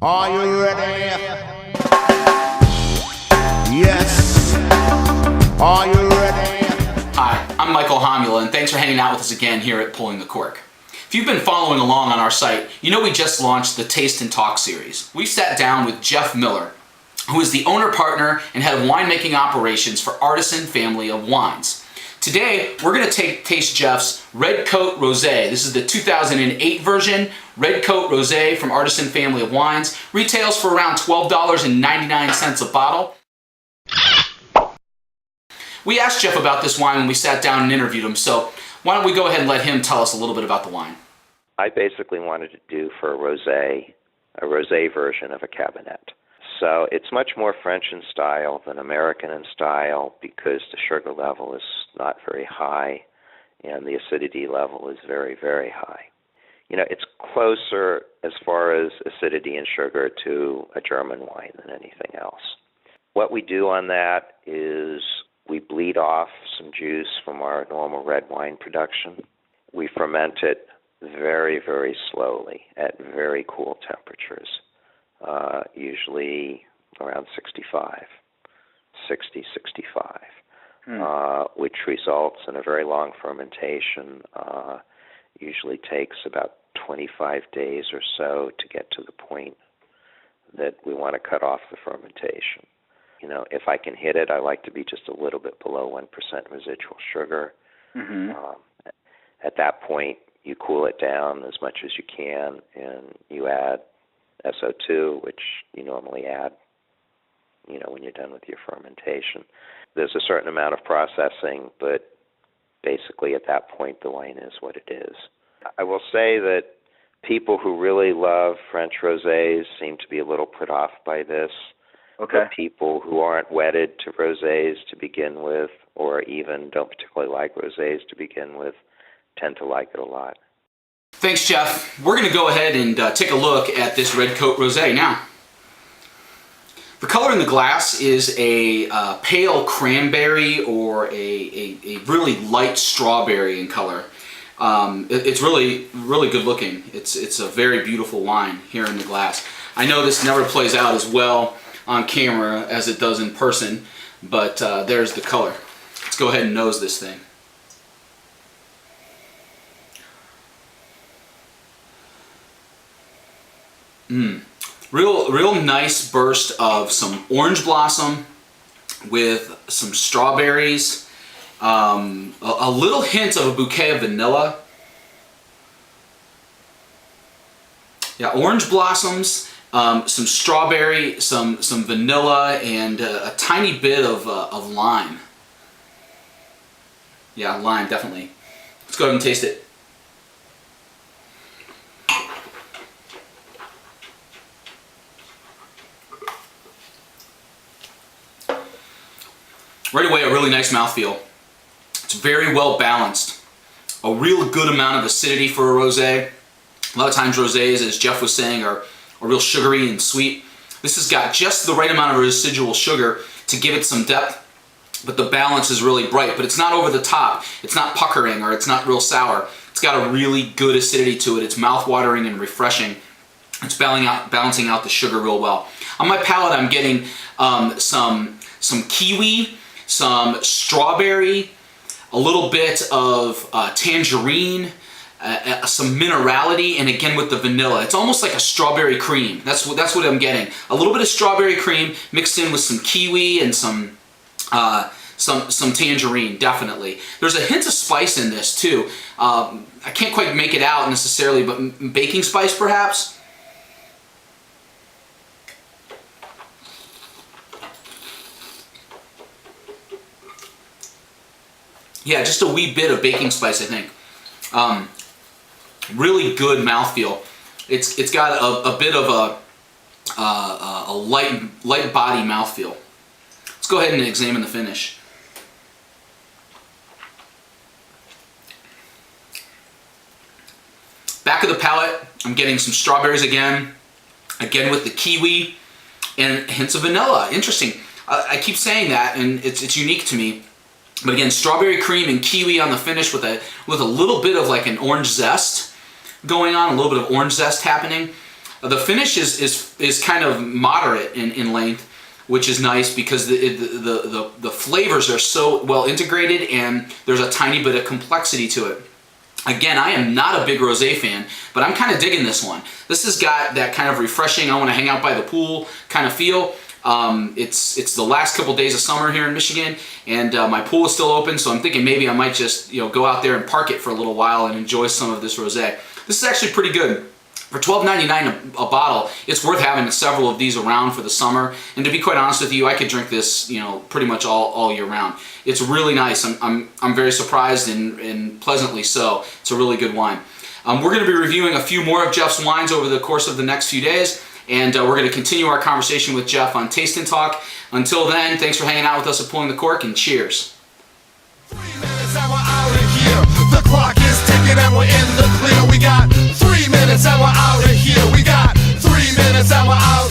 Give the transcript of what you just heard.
Are you ready? Yes. Are you ready? Hi, I'm Michael Homula, and thanks for hanging out with us again here at Pulling the Cork. If you've been following along on our site, you know we just launched the Taste and Talk series. We sat down with Jeff Miller, who is the owner, partner, and head of winemaking operations for Artisan family of wines. Today, we're going to taste Jeff's Red Cote Rosé. This is the 2008 version, Red Cote Rosé from Artisan family of wines. Retails for around $12.99 a bottle. We asked Jeff about this wine when we sat down and interviewed him, so why don't we go ahead and let him tell us a little bit about the wine. I basically wanted to do for a rosé version of a Cabernet. So it's much more French in style than American in style because the sugar level is not very high and the acidity level is very, very high. You know, it's closer as far as acidity and sugar to a German wine than anything else. What we do on that is we bleed off some juice from our normal red wine production. We ferment it very, very slowly at very cool temperatures. Usually around 65, which results in a very long fermentation. Usually takes about 25 days or so to get to the point that we want to cut off the fermentation. You know, if I can hit it, I like to be just a little bit below 1% residual sugar. At that point, you cool it down as much as you can, and you add SO2, which you normally add, you know, when you're done with your fermentation. There's a certain amount of processing, but basically at that point the wine is what it is. I will say that people who really love French rosés seem to be a little put off by this. Okay. But people who aren't wedded to rosés to begin with, or even don't particularly like rosés to begin with, tend to like it a lot. Thanks, Jeff. We're going to go ahead and take a look at this Red Cote Rosé now. The color in the glass is a pale cranberry or a really light strawberry in color. It's really good looking. It's a very beautiful wine here in the glass. I know this never plays out as well on camera as it does in person, but there's the color. Let's go ahead and nose this thing. Real nice burst of some orange blossom with some strawberries, a little hint of a bouquet of vanilla. Yeah, orange blossoms, some strawberry, some vanilla, and a tiny bit of lime. Yeah, lime, definitely. Let's go ahead and taste it. Right away, a really nice mouthfeel. It's very well balanced. A real good amount of acidity for a rosé. A lot of times rosés, as Jeff was saying, are real sugary and sweet. This has got just the right amount of residual sugar to give it some depth, but the balance is really bright. But it's not over the top. It's not puckering or it's not real sour. It's got a really good acidity to it. It's mouth-watering and refreshing. It's balancing out the sugar real well. On my palate, I'm getting some kiwi, some strawberry, a little bit of tangerine, some minerality, and again with the vanilla. It's almost like a strawberry cream. That's what I'm getting. A little bit of strawberry cream mixed in with some kiwi and some tangerine, definitely. There's a hint of spice in this too. I can't quite make it out necessarily, but baking spice perhaps. Yeah, just a wee bit of baking spice, I think. Really good mouthfeel. It's got a bit of a light body mouthfeel. Let's go ahead and examine the finish. Back of the palate, I'm getting some strawberries again with the kiwi and hints of vanilla. Interesting. I keep saying that, and it's unique to me. But again, strawberry cream and kiwi on the finish with a little bit of like an orange zest going on, a little bit of orange zest happening. The finish is kind of moderate in length, which is nice because the flavors are so well integrated and there's a tiny bit of complexity to it. Again, I am not a big rosé fan, but I'm kind of digging this one. This has got that kind of refreshing, I want to hang out by the pool kind of feel. It's the last couple days of summer here in Michigan, and my pool is still open, so I'm thinking maybe I might just go out there and park it for a little while and enjoy some of this rosé. This is actually pretty good. For $12.99 a bottle, it's worth having several of these around for the summer. And to be quite honest with you, I could drink this, pretty much all year round. It's really nice. I'm very surprised and pleasantly so. It's a really good wine. We're going to be reviewing a few more of Jeff's wines over the course of the next few days, and we're going to continue our conversation with Jeff on Taste and Talk. Until then, thanks for hanging out with us at Pulling the Cork, and cheers. 3 minutes and we're out of here. The clock is ticking and we're in the clear. We got 3 minutes and we're out of here.